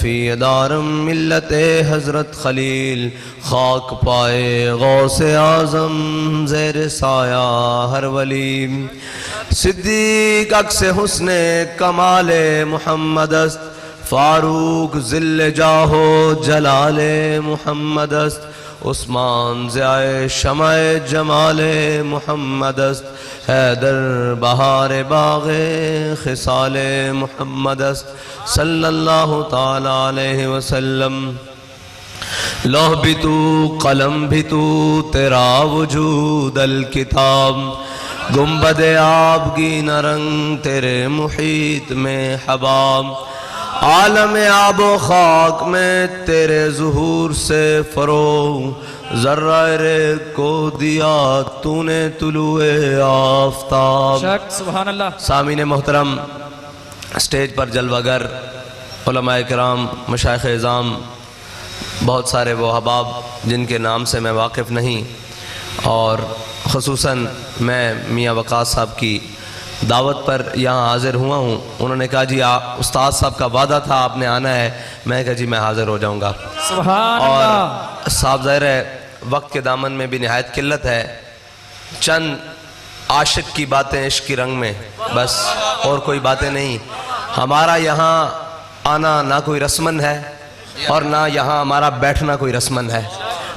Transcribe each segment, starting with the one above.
فی دارم ملت حضرت خلیل، خاک پائے غوث اعظم زیر سایہ ہر ولی، صدیق عکس حسن کمال محمد است، فاروق ذل جاہ و جلال محمد است، عثمان ضیاء شمع جمال محمد است، حیدر بہار باغ خصال محمد است صلی اللہ تعالی علیہ وسلم۔ لوح بھی تو قلم بھی تو تیرا وجود الکتاب، گنبد آبگی رنگ تیرے محیط میں حباب، عالم آب و خاک میں تیرے ظہور سے فروغ، ذرہ ریگ کو دیا تو نے طلوع آفتاب۔ سبحان اللہ۔ سامعین محترم، اسٹیج پر جلوہ گر علماء کرام، مشائخ اعظام، بہت سارے وہ احباب جن کے نام سے میں واقف نہیں، اور خصوصاً میں میاں وقاص صاحب کی دعوت پر یہاں حاضر ہوا ہوں۔ انہوں نے کہا جی استاد صاحب کا وعدہ تھا آپ نے آنا ہے، میں کہا جی میں حاضر ہو جاؤں گا۔ سبحان اللہ۔ اور صاحب ظاہر ہے وقت کے دامن میں بھی نہایت قلت ہے، چند عاشق کی باتیں عشق کی رنگ میں، بس اور کوئی باتیں نہیں۔ ہمارا یہاں آنا نہ کوئی رسمن ہے اور نہ یہاں ہمارا بیٹھنا کوئی رسمن ہے۔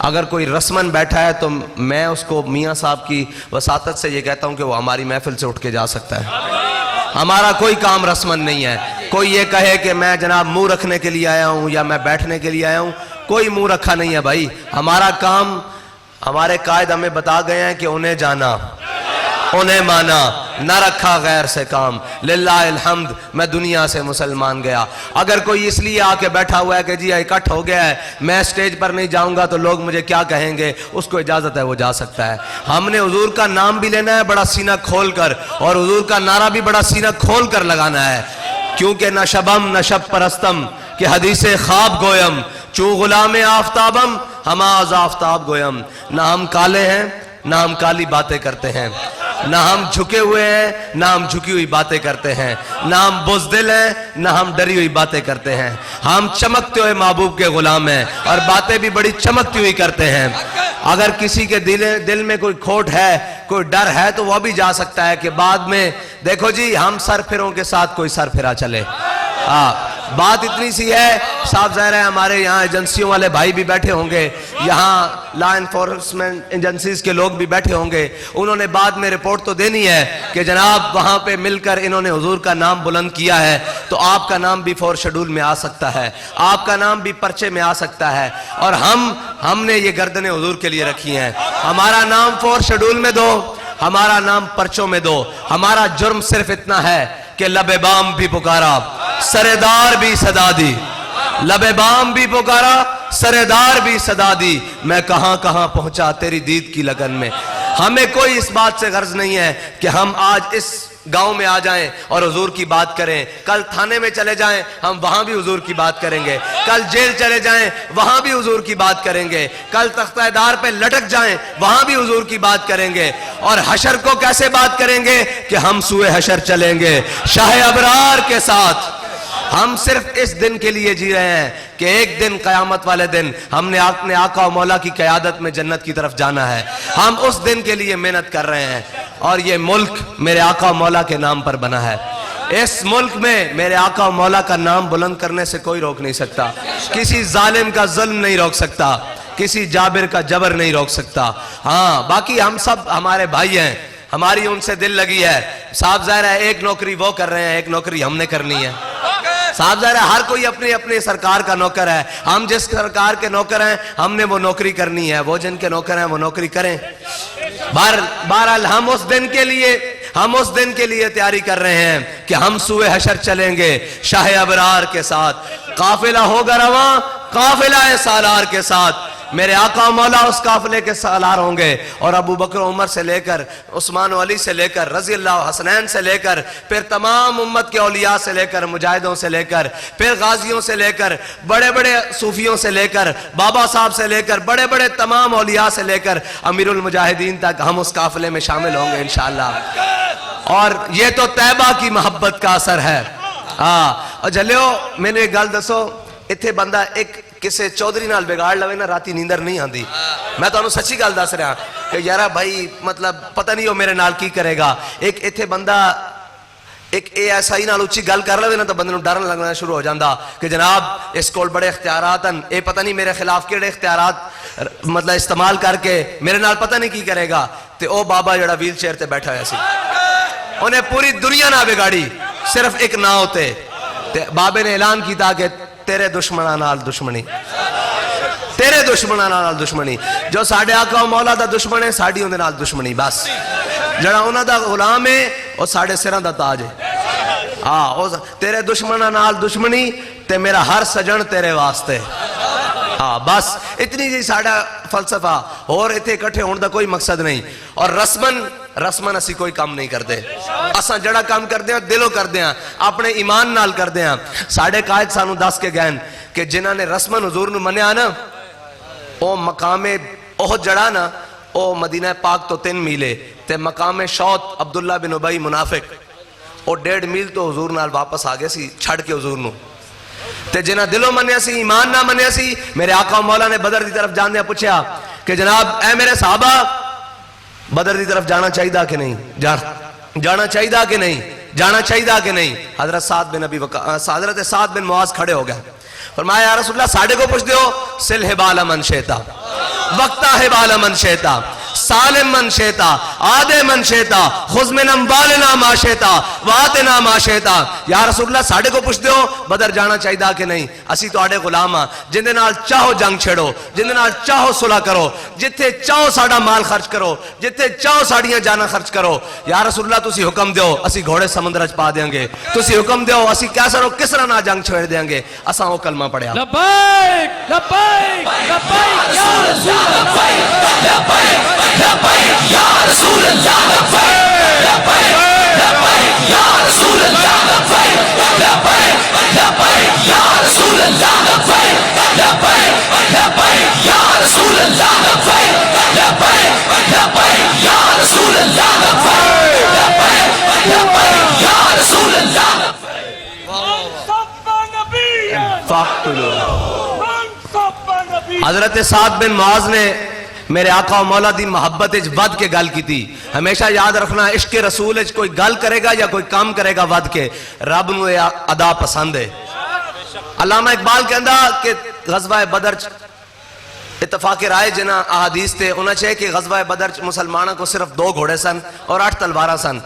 اگر کوئی رسمن بیٹھا ہے تو میں اس کو میاں صاحب کی وساطت سے یہ کہتا ہوں کہ وہ ہماری محفل سے اٹھ کے جا سکتا ہے۔ ہمارا کوئی کام رسمن نہیں ہے۔ کوئی یہ کہے کہ میں جناب منہ رکھنے کے لیے آیا ہوں یا میں بیٹھنے کے لیے آیا ہوں، کوئی منہ رکھا نہیں ہے بھائی۔ ہمارا کام، ہمارے قائد ہمیں بتا گئے ہیں کہ انہیں جانا، انہیں مانا، نہ رکھا غیر سے کام۔ للہ الحمد، میں دنیا سے مسلمان گیا۔ اگر کوئی اس لیے آ کے بیٹھا ہوا ہے کہ جی اکٹھ ہو گیا ہے، میں سٹیج پر نہیں جاؤں گا تو لوگ مجھے کیا کہیں گے، اس کو اجازت ہے، وہ جا سکتا ہے۔ ہم نے حضور کا نام بھی لینا ہے بڑا سینہ کھول کر، اور حضور کا نعرہ بھی بڑا سینہ کھول کر لگانا ہے، کیونکہ نہ شبم نہ شب پرستم کہ حدیث خواب گویم، چو غلام آفتابم ہماز آفتاب گویم۔ نہ ہم کالے ہیں نہ ہم کالی باتیں کرتے ہیں، نہ ہم جھکے ہوئے ہیں نہ ہم جھکی ہوئی باتیں کرتے ہیں، نہ ہم بزدل ہیں نہ ہم ڈری ہوئی باتیں کرتے ہیں۔ ہم چمکتے ہوئے محبوب کے غلام ہیں اور باتیں بھی بڑی چمکتی ہوئی کرتے ہیں۔ اگر کسی کے دل میں کوئی کھوٹ ہے، کوئی ڈر ہے، تو وہ بھی جا سکتا ہے کہ بعد میں دیکھو جی ہم سر پھروں کے ساتھ کوئی سر پھرا چلے۔ بات اتنی سی ہے، صاحب ظاہر ہے ہمارے یہاں ایجنسیوں والے بھائی بھی بیٹھے ہوں گے، یہاں لا انفورسمنٹ ایجنسیز کے لوگ بھی بیٹھے ہوں گے، انہوں نے بعد میں رپورٹ تو دینی ہے کہ جناب وہاں پہ مل کر انہوں نے حضور کا نام بلند کیا ہے، تو آپ کا نام بھی فور شیڈول میں آ سکتا ہے، آپ کا نام بھی پرچے میں آ سکتا ہے۔ اور ہم نے یہ گردنیں حضور کے لیے رکھی ہیں۔ ہمارا نام فور شیڈول میں دو، ہمارا نام پرچوں میں دو۔ ہمارا جرم صرف اتنا ہے کہ لب بام بھی پکارا، سردار بھی صدا دی، لب بام بھی پکارا، سردار بھی صدا دی، میں کہاں کہاں پہنچا تیری دید کی لگن میں۔ ہمیں کوئی اس بات سے غرض نہیں ہے کہ ہم آج اس گاؤں میں آ جائیں اور حضور کی بات کریں، کل تھانے میں چلے جائیں ہم وہاں بھی حضور کی بات کریں گے، کل جیل چلے جائیں وہاں بھی حضور کی بات کریں گے، کل تختہ دار پہ لٹک جائیں وہاں بھی حضور کی بات کریں گے۔ اور حشر کو کیسے بات کریں گے کہ ہم سوئے حشر چلیں گے شاہ ابرار کے ساتھ۔ ہم صرف اس دن کے لیے جی رہے ہیں کہ ایک دن قیامت والے دن ہم نے اپنے آقا و مولا کی قیادت میں جنت کی طرف جانا ہے۔ ہم اس دن کے لیے محنت کر رہے ہیں، اور یہ ملک میرے آقا و مولا کے نام پر بنا ہے۔ اس ملک میں میرے آقا و مولا کا نام بلند کرنے سے کوئی روک نہیں سکتا، کسی ظالم کا ظلم نہیں روک سکتا، کسی جابر کا جبر نہیں روک سکتا۔ ہاں باقی ہم سب ہمارے بھائی ہیں، ہماری ان سے دل لگی ہے۔ صاحب ظاہر ہے ایک نوکری وہ کر رہے ہیں، ایک نوکری ہم نے کرنی ہے۔ صاحب ظاہر ہے ہر کوئی اپنی اپنی سرکار کا نوکر ہے، ہم جس سرکار کے نوکر ہیں ہم نے وہ نوکری کرنی ہے، وہ جن کے نوکر ہیں وہ نوکری کریں۔ بہرحال ہم اس دن کے لیے تیاری کر رہے ہیں کہ ہم سوئے حشر چلیں گے شاہ ابرار کے ساتھ، قافلہ ہوگا رواں قافلہ سالار کے ساتھ۔ میرے آقا و مولا اس قافلے کے سالار ہوں گے، اور ابو بکر و عمر سے لے کر عثمان و علی سے لے کر رضی اللہ حسنین سے لے کر پھر تمام امت کے اولیاء سے لے کر مجاہدوں سے لے کر پھر غازیوں سے لے کر بڑے بڑے صوفیوں سے لے کر بابا صاحب سے لے کر بڑے بڑے تمام اولیاء سے لے کر امیر المجاہدین تک ہم اس قافلے میں شامل ہوں گے انشاءاللہ۔ اور یہ تو طیبہ کی محبت کا اثر ہے۔ اور جلیو میں نے ایک گل دسو، ਇੱਥੇ ਬੰਦਾ ਇੱਕ ਕਿਸੇ ਚੌਧਰੀ ਨਾਲ ਵਿਗਾੜ ਲਵੇ ਨਾ ਰਾਤੀ ਨੀਂਦਰ ਨਹੀਂ ਆਉਂਦੀ ਮੈਂ ਤੁਹਾਨੂੰ ਸੱਚੀ ਗੱਲ ਦੱਸ ਰਿਹਾ ਕਿ ਯਾਰਾ ਭਾਈ ਮਤਲਬ ਪਤਾ ਨਹੀਂ ਉਹ ਮੇਰੇ ਨਾਲ ਕੀ ਕਰੇਗਾ ਇੱਕ ਇੱਥੇ ਬੰਦਾ ایک ASI نال اچھی گل کر لے نا تو بندے نوں ڈرن لگنا شروع ہو جاندا کہ جناب اس کول بڑے اختیارات ہیں اے پتہ نہیں میرے خلاف کیڑے اختیارات مطلب استعمال کر کے میرے نال پتہ نہیں کی کرے گا تے او بابا جڑا ویل چیئر تے بیٹھا ہوا سی انہیں پوری دنیا نہ بگاڑی صرف ایک نہ ہوتے تے بابے نے اعلان کیتا کہ تیرے دشمناں نال دشمنی تیرے دشمناں نال دشمنی جو ساڈے آقا و مولا دا دشمن ہے ساڈی اون دے نال دشمنی بس جڑا انہاں دا غلام ہے وہ ساڑھے سراں دا تاج ہے تیرے دشمناں نال دشمنی تے میرا ہر سجن تیرے واسطے بس اتنی جی ساڑھا فلسفہ اور اتنے اکٹھے ہونے دا کوئی مقصد نہیں اور رسمن اسی کوئی کام نہیں کرتے اساں جڑا کام کردے ہیں دلوں کردے ہیں اپنے ایمان نال کردے ہیں ساڑھے قائد سانو دس کے گئن کہ جنہاں نے رسمن حضور نو منیا نا او مقام احد جڑا نا او مدینہ پاک تو 3 میلے تے مقام شوت عبداللہ بن ابی منافق او 1.5 میل تو حضور نال واپس آگئے سی چھڑ کے حضور نو تے جنہ دلوں منیا سی ایمان نہ منیا سی میرے آقا و مولا نے بدر دی طرف جاندے پوچھیا کہ جناب اے میرے صحابہ بدر دی طرف جانا چاہیدہ کہ نہیں جانا چاہیدہ کہ نہیں جانا چاہیدہ کہ نہیں حضرت سعد بن معاذ کھڑے ہو گئے فرمایا یا رسول اللہ ساڑھے کو پوچھ دیو سل حبال من شیطا وقتا حبال من شیطا سالم من شیطا آدے من شیطا خذ من اموالنا ما شیطا واتنا ما شیطا یا رسول اللہ ساڑھے کو پوچھ دیو بدر جانا چاہیدہ کہ نہیں اسی تو آڑے غلام ہاں جن دے نال چاہو جنگ چھڑو جن دے نال چاہو صلح کرو جتھے چاہو ساڑا مال خرچ کرو جتھے چاہو ساڑیاں جانا خرچ کرو یا رسول اللہ تسی حکم دیو اسی گھوڑے سمندر چ پا دیں گے تسی حکم دیو اسی کیسا کسرا نہ جنگ چھوڑ دیں گے اساں وہ کلمہ پڑھیا لبیک لبیک لبیک یا رسول اللہ لبیک یا رسول اللہ لبیک لبیک یا رسول اللہ لبیک لبیک یا رسول اللہ لبیک لبیک یا رسول اللہ لبیک لبیک یا رسول اللہ لبیک لبیک یا رسول اللہ حضرت سعد بن معاذ نے میرے آقا و مولا دی محبت ود کے گل کی تھی ہمیشہ یاد رکھنا عشق رسول کوئی گل کرے گا یا کوئی کام کرے گا ود کے رب نو ادا پسند ہے علامہ اقبال کہندا کہ غزوہ بدر اتفاق رائے جنہ احادیث تے انہاں چاہے کہ غزوہ بدر مسلمانوں کو صرف 2 گھوڑے سن اور 8 تلوارہ سن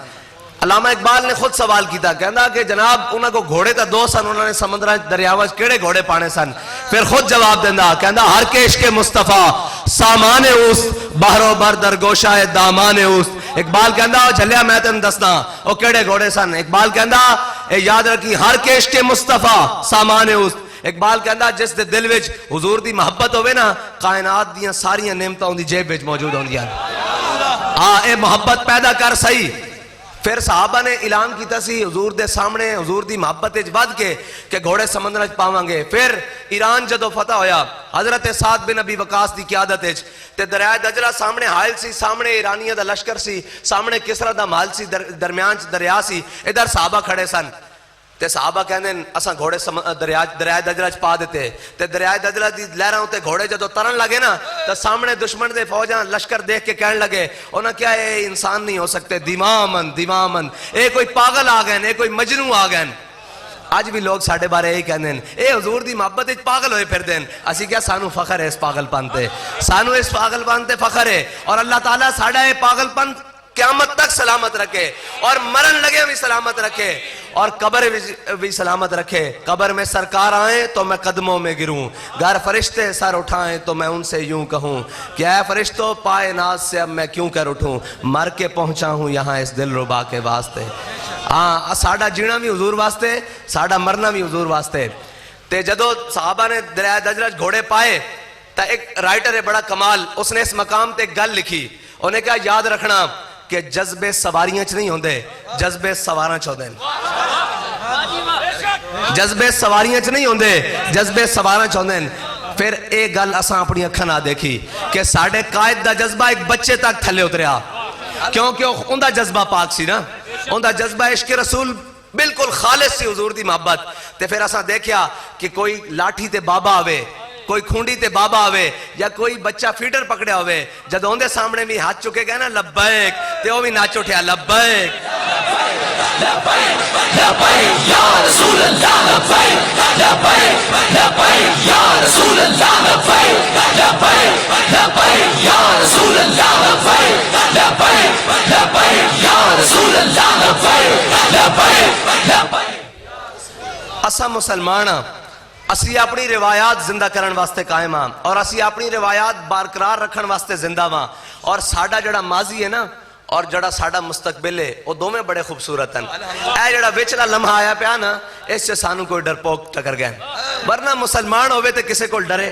علامہ اقبال نے خود سوال کیتا کہندا کہ جناب انہاں کو گھوڑے تا 2 سن انہوں نے سمندرہ دریاوہ کیڑے گھوڑے پانے سن پھر خود جواب دیندہ کہندا ہر کے عشق مصطفیٰ سامان اوس بحر و بر در گوشہ دامان اوس اقبال کہندا جھلیا میں تن دسنا او کیڑے گھوڑے سن اقبال کہندا اے یاد رکھی ہر کے عشق مصطفیٰ سامان اوس اقبال کہندا جس دے دل وچ حضور دی محبت ہوئے نا کائنات دیاں ساریاں نعمتاں دی جیب وچ موجود ہوندیاں اے محبت پیدا کر صحیح پھر صحابہ نے اعلان کیتا سی حضور دے سامنے حضور دی محبت ود کے کہ گھوڑے سمندر وچ پاواں گے پھر ایران جدو فتح ہویا حضرت سعد بن ابی وقاص دی قیادت وچ تے دریائے دجلہ سامنے حائل سی سامنے ایرانیہ دا لشکر سی سامنے کسرا دا محل سی درمیان دریا سی ادھر صحابہ کھڑے سن تے صحابہ کہندے اساں گھوڑے دریائے دجلہ چ پا دیتے تے دریائے دجلہ دی لہراں تے گھوڑے جدو ترن لگے نا تے سامنے دشمن دے فوجاں لشکر دیکھ کے کہن لگے انہاں کیا اے انسان نہیں ہو سکتے دیوامن اے کوئی پاگل آ گئے اے کوئی مجنوں آ گئے آج بھی لوگ ساڑھے بارے یہی کہندے ہیں اے حضور دی محبت وچ پاگل ہوئے پھر دین اسی کیا سانو فخر ہے اس پاگل پنتے سانو اس پاگل پنتے فخر ہے اور اللہ تعالیٰ ساڑھا اے پاگل پن قیامت تک سلامت رکھے اور مرن لگے بھی سلامت رکھے اور قبر بھی سلامت رکھے قبر میں سرکار آئیں تو میں قدموں میں گروں گر فرشتے سر اٹھائیں تو میں ان سے یوں کہوں کہ اے فرشتوں پائے ناز سے اب میں کیوں کر اٹھوں مر کے پہنچا ہوں یہاں اس دل ربا کے واسطے ساڑھا جینا بھی حضور واسطے ساڑھا مرنا بھی حضور واسطے تے جدو صحابہ نے دریائے دجلہ گھوڑے پائے تا ایک رائٹر ہے بڑا کمال اس نے اس مقام تے گل لکھی انہیں کہا یاد رکھنا کہ جذبے سواریاں چ نہیں ہوندے جذبے سواراں چ ہوندے جذبے سواریاں چ نہیں ہوندے جذبے سواراں چ ہوندے پھر ایک گل اساں اپنی اکھاں نہ دیکھی کہ ساڈے قائد دا جذبہ ایک بچے تک تھلے اتریا کیونکہ اوندا جذبہ پاک سی نا اوندا جذبہ عشق رسول بالکل خالص سی حضور دی محبت. تے پھر اساں دیکھیا کہ کوئی لاٹھی تے بابا آوے, کوئی کھونڈی تے بابا آوے, یا کوئی بچہ فیڈر پکڑیا ہوئے, جد اوندے سامنے بھی ہاتھ چکے گئے نا لبیک, تے وہ بھی ناچ اٹھیا لبیک لبیک یا رسول اللہ, لبیک لبیک لبیک یا رسول اللہ, لبیک لبیک لبیک یا رسول اللہ, لبیک لبیک لبیک یا رسول اللہ, لبیک لبیک لبیک. اساں مسلمان ہاں, اسی اپنی روایات زندہ کرن واسطے قائم ہاں, اور اسی اپنی روایات برقرار رکھن واسطے زندہ ہاں, اور ساڈا جڑا ماضی ہے نا اور جڑا ساڈا مستقبل ہے وہ دوویں بڑے خوبصورت ہیں. اے جڑا وچلا لمحہ آیا پیا نا, اس سے سانو کوئی ڈرپوک ٹکر گئے, ورنہ مسلمان ہوئے تے کسے کو ڈرے,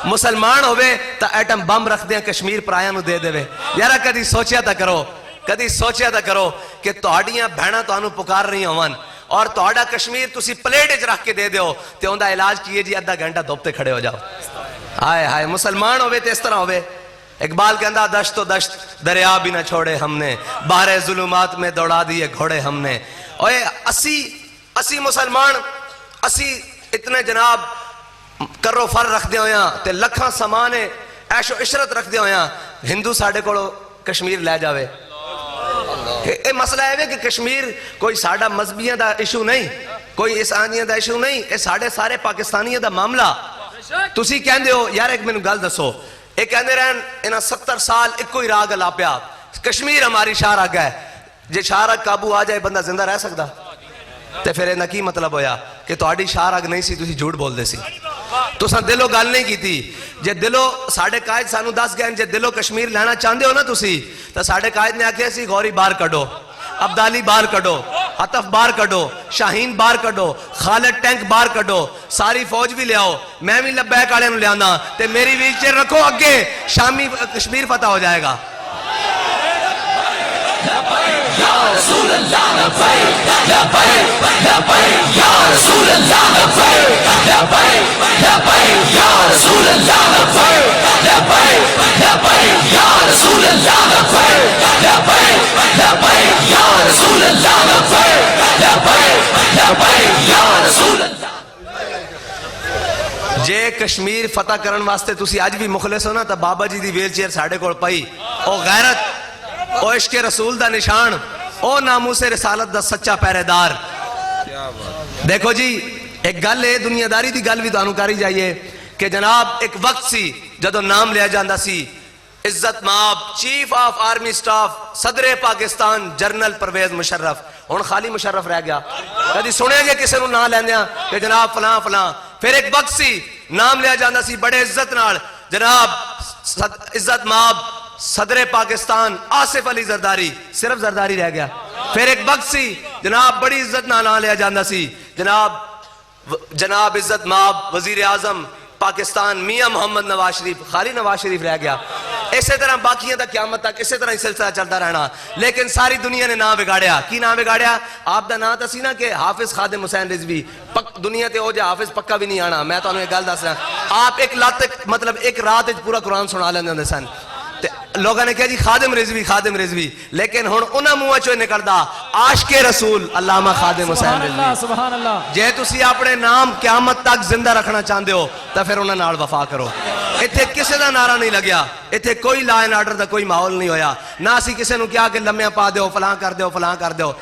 مسلمان ہوئے تا ایٹم بم رکھ دیں کشمیر پرایاں نو دے دے. یارا کدی سوچیا تا کرو, کدی سوچیا تا کرو کہ تہاڈیاں بہناں تانوں پکار رہی ہون اور تہاڈا کشمیر تسی پلیٹ وچ رکھ کے دے دیو تے اوندا علاج کیے جی آدھا گھنٹہ دھوپ تے کھڑے ہو جاؤ. ہائے ہائے مسلمان ہوئے تے اس طرح ہوئے. اقبال کہندا دشت و دشت دریا بھی نہ چھوڑے ہم نے, باہر ظلمات میں دوڑا دیے گھوڑے ہم نے. اوے اسی مسلمان اسی اتنے جناب کرو فر رکھ دے ہویاں تے لکھاں سمانے عیش و عشرت رکھ دے ہویاں, ہندو ساڈے کولو کشمیر لے جاوے. اے مسئلہ ہے کہ کشمیر کوئی ساڈا مذہبیاں دا ایشو نہیں, کوئی عیسائیاں دا ایشو نہیں, اے ساڈے سارے پاکستانیاں دا معاملہ. تسی کہندے ہو یار ایک مینوں گل دسو, اے کہندے رہن انہاں 70 سال ایک کوئی راگ الاپیا, کشمیر ہماری شاہ راگ ہے, جے شاہ راگ قابو آ جائے بندہ زندہ رہ سکدا؟ تے پھر انہاں کی مطلب ہویا کہ تہاڈی شاہ راگ نہیں سی, تسی جھوٹ بول دے سی, تساں دلو گل نہیں کیتی. جے دلو ساڈے قائد سانو دس گئے جے دلو کشمیر لینا چاہندے ہو نا تسی, تے ساڈے قائد نے آکھیا سی غوری باہر کڈو, عبدالی باہر کڈو, عطف باہر کڈو, شاہین باہر کڈو, خالد ٹینک باہر کڈو, ساری فوج بھی لے آؤ, میں بھی لبیک والے نوں لیانا تے میری ویل چیئر رکھو اگے, شامی کشمیر فتح ہو جائے گا. یا رسول اللہ, لبیک لبیک لبیک یا رسول اللہ, لبیک لبیک لبیک یا رسول اللہ, لبیک لبیک لبیک یا رسول اللہ, لبیک لبیک لبیک یا رسول اللہ, لبیک لبیک لبیک یا رسول اللہ. جے کشمیر فتح کرن واسطے تسی اج بھی مخلص ہو نا تا بابا جی دی ویل چیئر ساڈے کول پئی, او غیرت, او عشق رسول دا نشان, او ناموس رسالت دا سچا پہرے دار. دیکھو جی ایک گل ہے, دنیا داری دی گل بھی تانوں کاری جائیے کہ جناب ایک وقت سی جدو نام لیا جاندا سی عزت مآب چیف آف آرمی سٹاف صدر پاکستان جنرل پرویز مشرف, ہن خالی مشرف رہ گیا. کدی سنیا جے کسے نوں نام لیندیاں کہ جناب فلاں فلاں. پھر ایک وقت سی نام لیا جاندا سی بڑے عزت نال جناب عزت مآب صدر پاکستان آصف علی زرداری, صرف زرداری رہ گیا. پھر ایک وقت سی جناب بڑی عزت نال نام لیا جاندا سی جناب عزت مآب وزیر اعظم پاکستان میاں محمد نواز شریف, خالی نواز شریف رہ گیا. اسی طرح باقیاں دا قیامت تک اسی طرح سلسلہ چلتا رہنا. لیکن ساری دنیا نے نام بگاڑیا. کی نام بگاڑیا؟ آپ دا نام تا سی نا کہ حافظ خادم حسین رضوی, دنیا تے ہو جا حافظ پکا بھی نہیں آنا. میں تانوں ایک گل دس رہا, آپ ایک رات پورا قرآن سنا لیندے ہوندے سن, لوگوں نے کہا جی خادم رضوی خادم رضوی, لیکن ہن انہاں منہ چوں نکلدا عاشق رسول علامہ خادم حسین رضوی. سبحان اللہ. جے تسی اپنے نام قیامت تک زندہ رکھنا چاہندے ہو تو پھر انہاں نال وفا کرو. ایتھے کسے دا نعرہ نہیں لگیا, ایتھے کوئی لا اینڈ آرڈر دا کوئی ماحول نہیں ہویا, نہ اسی کسے نوں کہا کہ لمیاں پا دیو فلاں کر دیو فلاں کر دیو.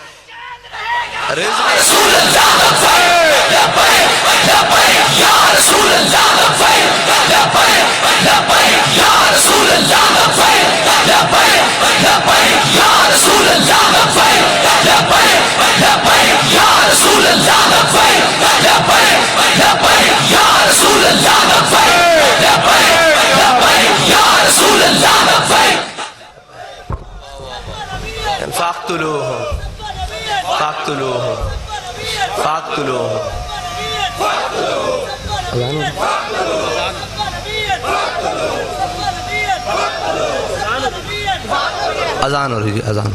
رسول اللہ, لبیک لبیک لبیک یا رسول اللہ, لبیک لبیک لبیک یا رسول اللہ, لبیک لبیک لبیک یا رسول اللہ, لبیک لبیک لبیک یا رسول اللہ, لبیک لبیک لبیک یا رسول اللہ, لبیک لبیک لبیک یا رسول اللہ, لبیک. فاقتلوه فاقتلوه فاقتلوه. اذان ہو رہی جی, اذان.